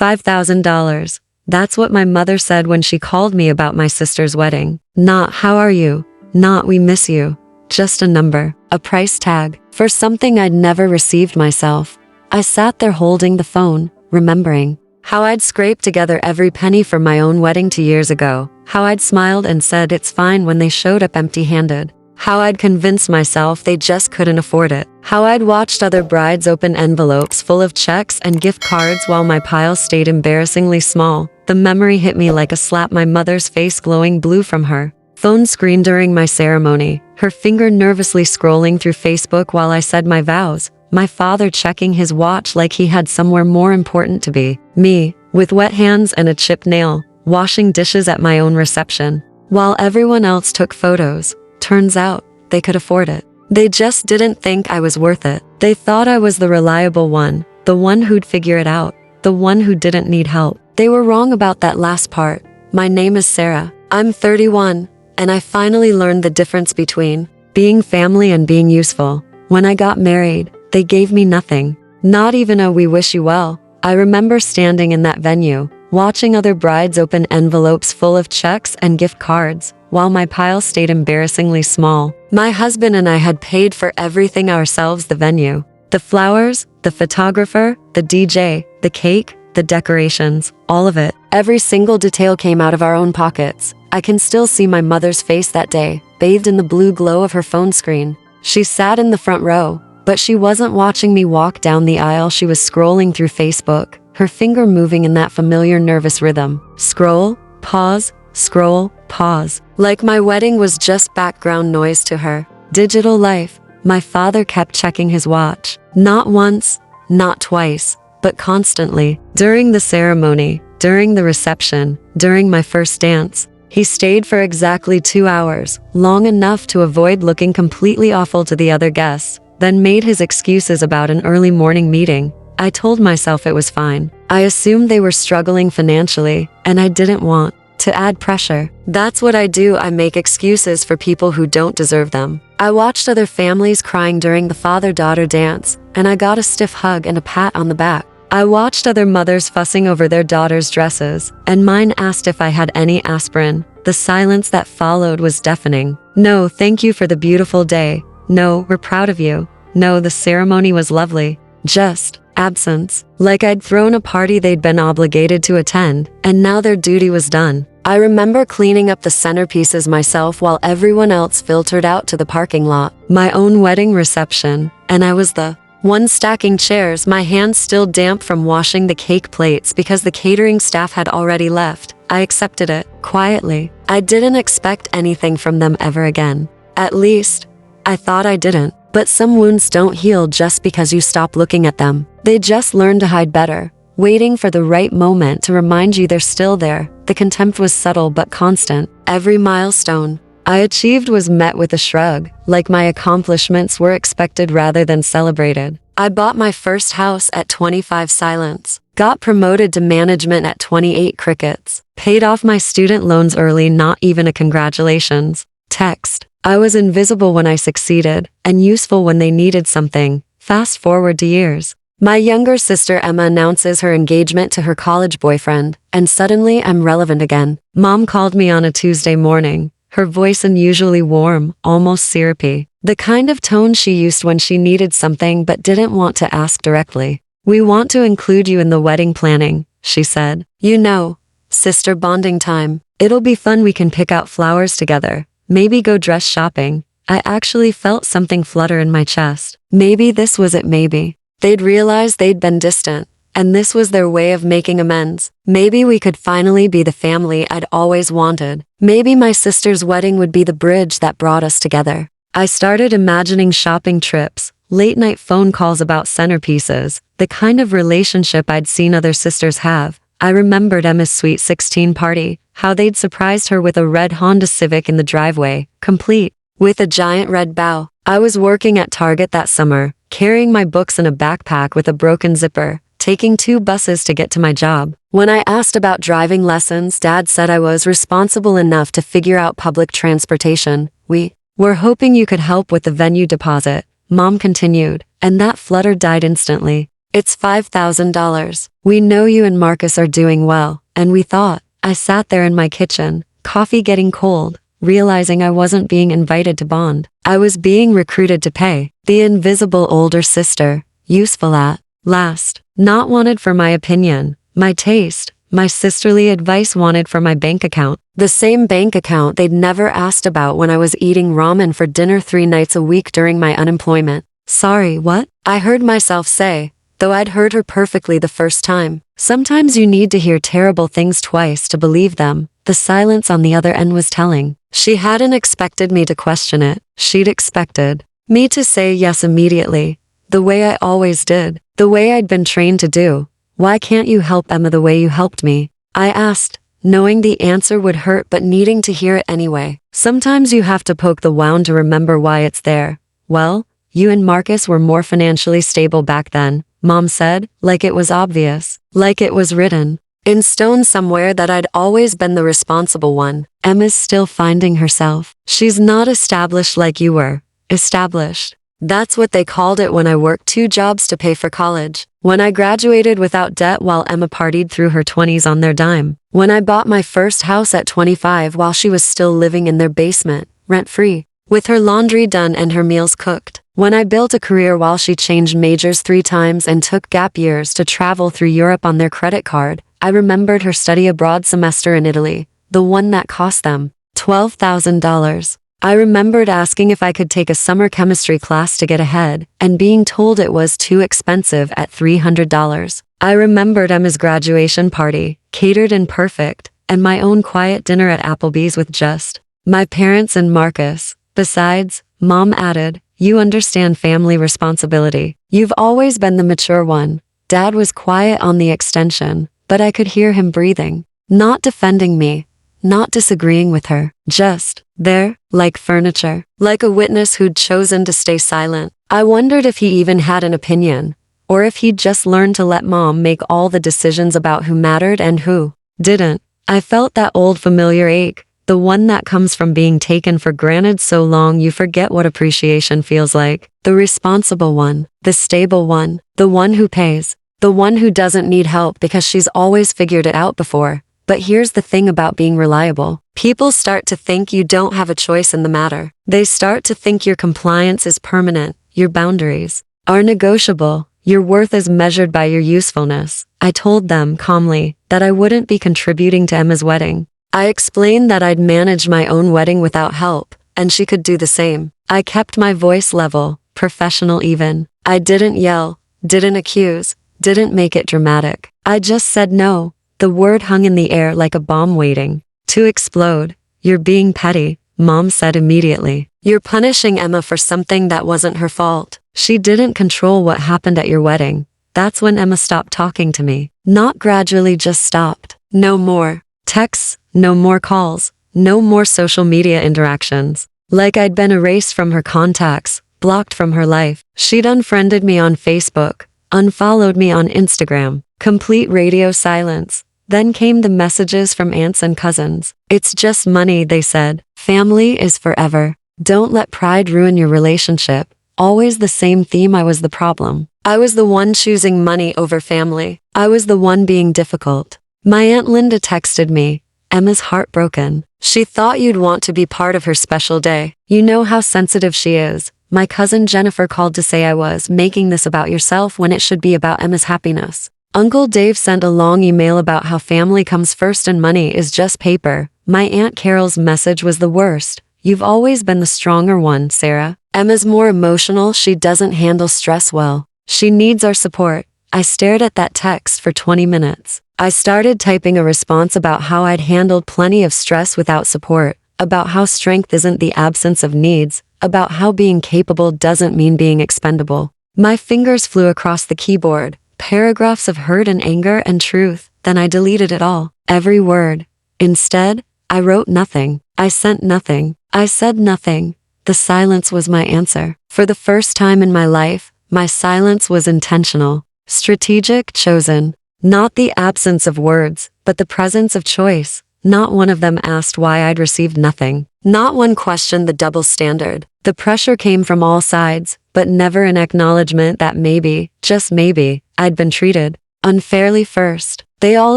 $5,000. That's what my mother said when she called me about my sister's wedding. Not "how are you?" Not "we miss you." Just a number, a price tag, for something I'd never received myself. I sat there holding the phone, remembering how I'd scraped together every penny for my own wedding 2 years ago, how I'd smiled and said it's fine when they showed up empty-handed, how I'd convinced myself they just couldn't afford it, how I'd watched other brides open envelopes full of checks and gift cards while my pile stayed embarrassingly small. The memory hit me like a slap, my mother's face glowing blue from her phone screen during my ceremony, her finger nervously scrolling through Facebook while I said my vows, my father checking his watch like he had somewhere more important to be, me, with wet hands and a chipped nail, washing dishes at my own reception, while everyone else took photos. Turns out, they could afford it. They just didn't think I was worth it. They thought I was the reliable one, the one who'd figure it out, the one who didn't need help. They were wrong about that last part. My name is Sarah. I'm 31, and I finally learned the difference between being family and being useful. When I got married, they gave me nothing. Not even a "we wish you well." I remember standing in that venue, watching other brides open envelopes full of checks and gift cards, while my pile stayed embarrassingly small. My husband and I had paid for everything ourselves: the venue, the flowers, the photographer, the DJ, the cake, the decorations, all of it. Every single detail came out of our own pockets. I can still see my mother's face that day, bathed in the blue glow of her phone screen. She sat in the front row, but she wasn't watching me walk down the aisle. She was scrolling through Facebook, her finger moving in that familiar nervous rhythm. Scroll, pause, scroll, pause. Like my wedding was just background noise to her. Digital life. My father kept checking his watch. Not once, not twice, but constantly. During the ceremony, during the reception, during my first dance, he stayed for exactly 2 hours, long enough to avoid looking completely awful to the other guests, then made his excuses about an early morning meeting. I told myself it was fine. I assumed they were struggling financially, and I didn't want to add pressure. That's what I do. I make excuses for people who don't deserve them. I watched other families crying during the father-daughter dance, and I got a stiff hug and a pat on the back. I watched other mothers fussing over their daughters' dresses, and mine asked if I had any aspirin. The silence that followed was deafening. No, thank you for the beautiful day. No, we're proud of you. No, the ceremony was lovely. Just absence. Like I'd thrown a party they'd been obligated to attend, and now their duty was done. I remember cleaning up the centerpieces myself while everyone else filtered out to the parking lot. My own wedding reception, and I was the one stacking chairs, my hands still damp from washing the cake plates because the catering staff had already left. I accepted it, quietly. I didn't expect anything from them ever again. At least, I thought I didn't. But some wounds don't heal just because you stop looking at them. They just learn to hide better, waiting for the right moment to remind you they're still there. The contempt was subtle but constant. Every milestone I achieved was met with a shrug, like my accomplishments were expected rather than celebrated. I bought my first house at 25 silence, got promoted to management at 28 crickets, paid off my student loans early, not even a congratulations text. I was invisible when I succeeded, and useful when they needed something. Fast forward to years. My younger sister Emma announces her engagement to her college boyfriend, and suddenly I'm relevant again. Mom called me on a Tuesday morning, her voice unusually warm, almost syrupy. The kind of tone she used when she needed something but didn't want to ask directly. "We want to include you in the wedding planning," she said. "You know, sister bonding time. It'll be fun. We can pick out flowers together. Maybe go dress shopping." I actually felt something flutter in my chest. Maybe this was it, maybe. They'd realized they'd been distant, and this was their way of making amends. Maybe we could finally be the family I'd always wanted. Maybe my sister's wedding would be the bridge that brought us together. I started imagining shopping trips, late-night phone calls about centerpieces, the kind of relationship I'd seen other sisters have. I remembered Emma's sweet 16 party, how they'd surprised her with a red Honda Civic in the driveway, complete with a giant red bow. I was working at Target that summer, carrying my books in a backpack with a broken zipper, taking 2 buses to get to my job. When I asked about driving lessons, Dad said I was responsible enough to figure out public transportation. "We were hoping you could help with the venue deposit," Mom continued, and that flutter died instantly. It's $5,000. We know you and Marcus are doing well, and we thought. I sat there in my kitchen, coffee getting cold, realizing I wasn't being invited to bond. I was being recruited to pay. The invisible older sister, useful at last, not wanted for my opinion, my taste, my sisterly advice wanted for my bank account. The same bank account they'd never asked about when I was eating ramen for dinner 3 nights a week during my unemployment. Sorry, what? I heard myself say, though I'd heard her perfectly the first time. Sometimes you need to hear terrible things twice to believe them. The silence on the other end was telling. She hadn't expected me to question it. She'd expected me to say yes immediately, the way I always did, the way I'd been trained to do. Why can't you help Emma the way you helped me? I asked, knowing the answer would hurt but needing to hear it anyway. Sometimes you have to poke the wound to remember why it's there. Well, you and Marcus were more financially stable back then, Mom said, like it was obvious, like it was written in stone somewhere that I'd always been the responsible one. Emma's still finding herself. She's not established like you were. Established. That's what they called it when I worked 2 jobs to pay for college. When I graduated without debt while Emma partied through her 20s on their dime. When I bought my first house at 25 while she was still living in their basement, rent-free, with her laundry done and her meals cooked. When I built a career while she changed majors 3 times and took gap years to travel through Europe on their credit card. I remembered her study abroad semester in Italy, the one that cost them $12,000. I remembered asking if I could take a summer chemistry class to get ahead, and being told it was too expensive at $300. I remembered Emma's graduation party, catered and perfect, and my own quiet dinner at Applebee's with just my parents and Marcus. Besides, Mom added, you understand family responsibility. You've always been the mature one. Dad was quiet on the extension, but I could hear him breathing, not defending me, not disagreeing with her, just there, like furniture, like a witness who'd chosen to stay silent. I wondered if he even had an opinion, or if he'd just learned to let Mom make all the decisions about who mattered and who didn't. I felt that old familiar ache, the one that comes from being taken for granted so long you forget what appreciation feels like. The responsible one, the stable one, the one who pays, the one who doesn't need help because she's always figured it out before. But here's the thing about being reliable. People start to think you don't have a choice in the matter. They start to think your compliance is permanent, your boundaries are negotiable, your worth is measured by your usefulness. I told them calmly that I wouldn't be contributing to Emma's wedding. I explained that I'd managed my own wedding without help, and she could do the same. I kept my voice level, professional even. I didn't yell, didn't accuse, didn't make it dramatic. I just said no. The word hung in the air like a bomb waiting to explode. You're being petty, Mom said immediately. You're punishing Emma for something that wasn't her fault. She didn't control what happened at your wedding. That's when Emma stopped talking to me. Not gradually, just stopped. No more texts, no more calls, no more social media interactions. Like I'd been erased from her contacts, blocked from her life. She'd unfriended me on Facebook, unfollowed me on Instagram. Complete radio silence. Then came the messages from aunts and cousins. It's just money, they said. Family is forever. Don't let pride ruin your relationship. Always the same theme. I was the problem. I was the one choosing money over family. I was the one being difficult. My Aunt Linda texted me. Emma's heartbroken. She thought you'd want to be part of her special day. You know how sensitive she is. My cousin Jennifer called to say I was making this about yourself when it should be about Emma's happiness. Uncle Dave sent a long email about how family comes first and money is just paper. My Aunt Carol's message was the worst. You've always been the stronger one, Sarah. Emma's more emotional. She doesn't handle stress well. She needs our support. I stared at that text for 20 minutes. I started typing a response about how I'd handled plenty of stress without support, about how strength isn't the absence of needs, about how being capable doesn't mean being expendable. My fingers flew across the keyboard, paragraphs of hurt and anger and truth. Then I deleted it all, every word. Instead, I wrote nothing. I sent nothing. I said nothing. The silence was my answer. For the first time in my life, my silence was intentional, strategic, chosen. Not the absence of words, but the presence of choice. Not one of them asked why I'd received nothing. Not one questioned the double standard. The pressure came from all sides, but never an acknowledgement that maybe, just maybe, I'd been treated unfairly first. They all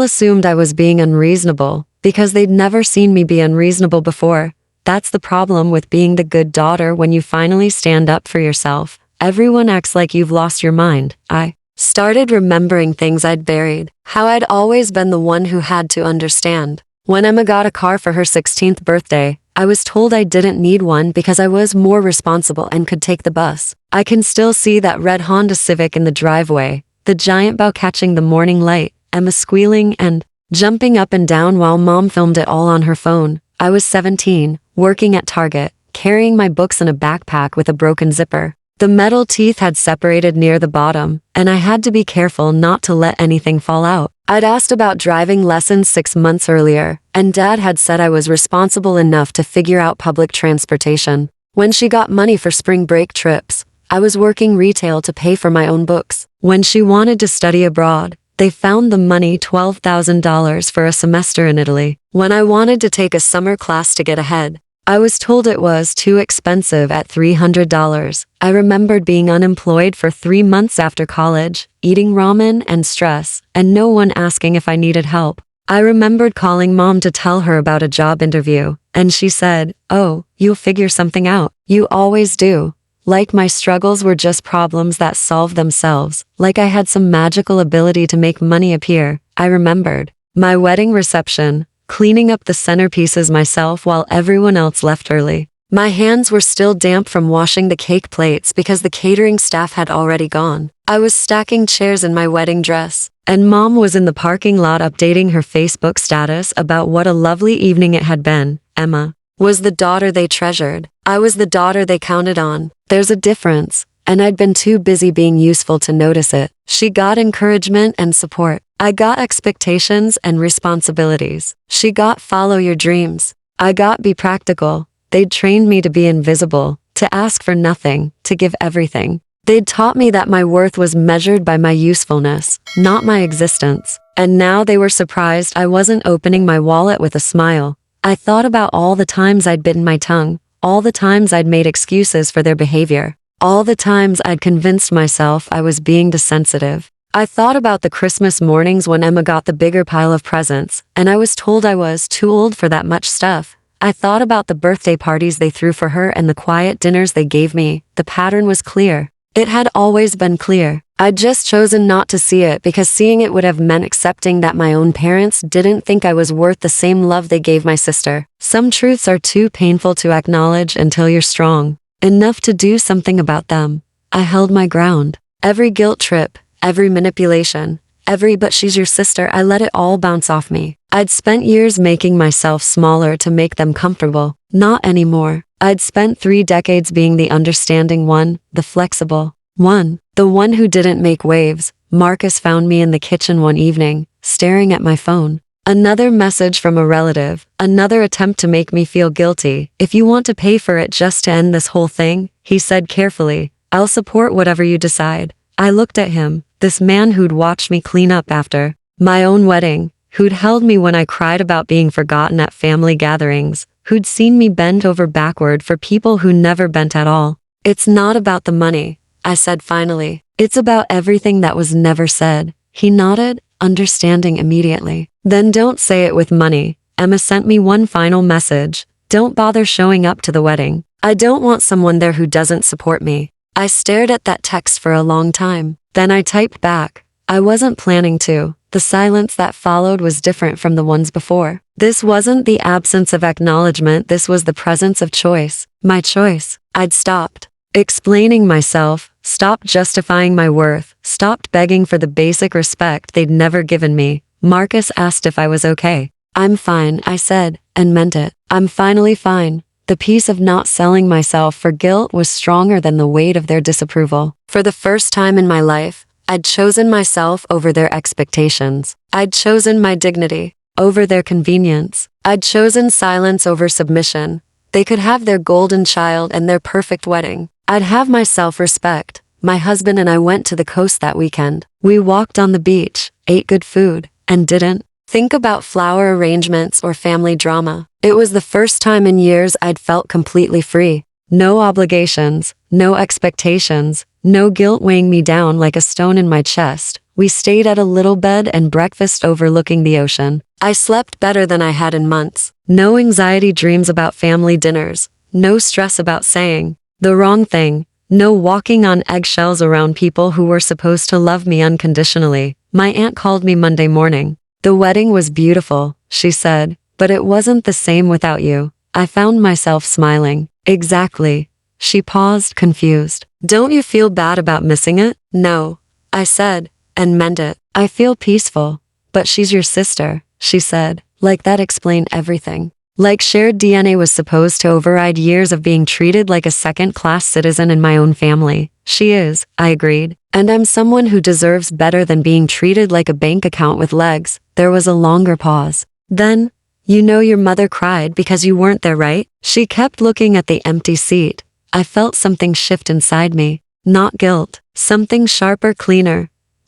assumed I was being unreasonable, because they'd never seen me be unreasonable before. That's the problem with being the good daughter. When you finally stand up for yourself, everyone acts like you've lost your mind. I started remembering things I'd buried, how I'd always been the one who had to understand. When Emma got a car for her 16th birthday, I was told I didn't need one because I was more responsible and could take the bus. I can still see that red Honda Civic in the driveway, the giant bow catching the morning light, Emma squealing and jumping up and down while Mom filmed it all on her phone. I was 17, working at Target, carrying my books in a backpack with a broken zipper. The metal teeth had separated near the bottom, and I had to be careful not to let anything fall out. I'd asked about driving lessons 6 months earlier, and Dad had said I was responsible enough to figure out public transportation. When she got money for spring break trips, I was working retail to pay for my own books. When she wanted to study abroad, they found the money, $12,000 for a semester in Italy. When I wanted to take a summer class to get ahead, I was told it was too expensive at $300. I remembered being unemployed for 3 months after college, eating ramen and stress, and no one asking if I needed help. I remembered calling Mom to tell her about a job interview, and she said, "Oh, you'll figure something out. You always do." Like my struggles were just problems that solved themselves, like I had some magical ability to make money appear. I remembered my wedding reception, cleaning up the centerpieces myself while everyone else left early. My hands were still damp from washing the cake plates because the catering staff had already gone. I was stacking chairs in my wedding dress, and Mom was in the parking lot updating her Facebook status about what a lovely evening it had been. Emma was the daughter they treasured. I was the daughter they counted on. There's a difference, and I'd been too busy being useful to notice it. She got encouragement and support. I got expectations and responsibilities. She got follow your dreams. I got be practical. They'd trained me to be invisible, to ask for nothing, to give everything. They'd taught me that my worth was measured by my usefulness, not my existence. And now they were surprised I wasn't opening my wallet with a smile. I thought about all the times I'd bitten my tongue, all the times I'd made excuses for their behavior, all the times I'd convinced myself I was being desensitive. I thought about the Christmas mornings when Emma got the bigger pile of presents, and I was told I was too old for that much stuff. I thought about the birthday parties they threw for her and the quiet dinners they gave me. The pattern was clear. It had always been clear. I'd just chosen not to see it because seeing it would have meant accepting that my own parents didn't think I was worth the same love they gave my sister. Some truths are too painful to acknowledge until you're strong enough to do something about them. I held my ground. Every guilt trip, every manipulation, every "but she's your sister," I let it all bounce off me. I'd spent years making myself smaller to make them comfortable. Not anymore. I'd spent 3 decades being the understanding one, the flexible one, the one who didn't make waves. Marcus found me in the kitchen one evening, staring at my phone. Another message from a relative, another attempt to make me feel guilty. "If you want to pay for it just to end this whole thing," he said carefully, "I'll support whatever you decide." I looked at him, this man who'd watched me clean up after my own wedding, who'd held me when I cried about being forgotten at family gatherings, who'd seen me bend over backward for people who never bent at all. "It's not about the money," I said finally. "It's about everything that was never said." He nodded, understanding immediately. "Then don't say it with money." Emma sent me one final message. "Don't bother showing up to the wedding. I don't want someone there who doesn't support me." I stared at that text for a long time. Then I typed back. I wasn't planning to. The silence that followed was different from the ones before. This wasn't the absence of acknowledgement, this was the presence of choice. My choice. I'd stopped explaining myself, stopped justifying my worth, stopped begging for the basic respect they'd never given me. Marcus asked if I was okay. "I'm fine," I said, and meant it. I'm finally fine. The peace of not selling myself for guilt was stronger than the weight of their disapproval. For the first time in my life, I'd chosen myself over their expectations. I'd chosen my dignity over their convenience. I'd chosen silence over submission. They could have their golden child and their perfect wedding. I'd have my self-respect. My husband and I went to the coast that weekend. We walked on the beach, ate good food, and didn't think about flower arrangements or family drama. It was the first time in years I'd felt completely free. No obligations, no expectations, no guilt weighing me down like a stone in my chest. We stayed at a little bed and breakfast overlooking the ocean. I slept better than I had in months. No anxiety dreams about family dinners. No stress about saying the wrong thing. No walking on eggshells around people who were supposed to love me unconditionally. My aunt called me Monday morning. "The wedding was beautiful," she said, "but it wasn't the same without you." I found myself smiling. "Exactly." She paused, confused. "Don't you feel bad about missing it?" "No," I said, and meant it. "I feel peaceful." "But she's your sister," she said. Like that explained everything. Like shared DNA was supposed to override years of being treated like a second-class citizen in my own family. "She is," I agreed. "And I'm someone who deserves better than being treated like a bank account with legs." There was a longer pause. Then, "You know your mother cried because you weren't there, right?" She kept looking at the empty seat. I felt something shift inside me. Not guilt. Something sharper, cleaner.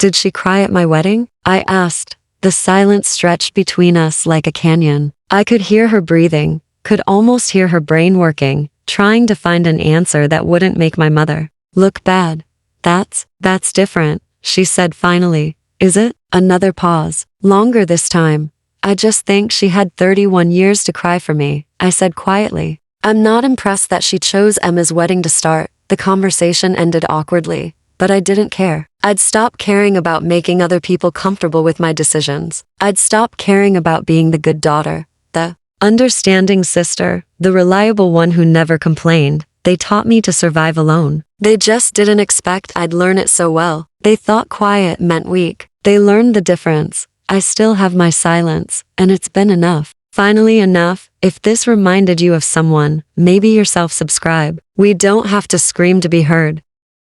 "Did she cry at my wedding?" I asked. The silence stretched between us like a canyon. I could hear her breathing, could almost hear her brain working, trying to find an answer that wouldn't make my mother look bad. That's different," she said finally. "Is it?" Another pause. Longer this time. "I just think she had 31 years to cry for me," I said quietly. I'm not impressed that she chose Emma's wedding to start. The conversation ended awkwardly, but I didn't care. I'd stopped caring about making other people comfortable with my decisions. I'd stopped caring about being the good daughter, the understanding sister, the reliable one who never complained. They taught me to survive alone. They just didn't expect I'd learn it so well. They thought quiet meant weak. They learned the difference. I still have my silence, and it's been enough. Finally enough. If this reminded you of someone, maybe yourself subscribe. We don't have to scream to be heard.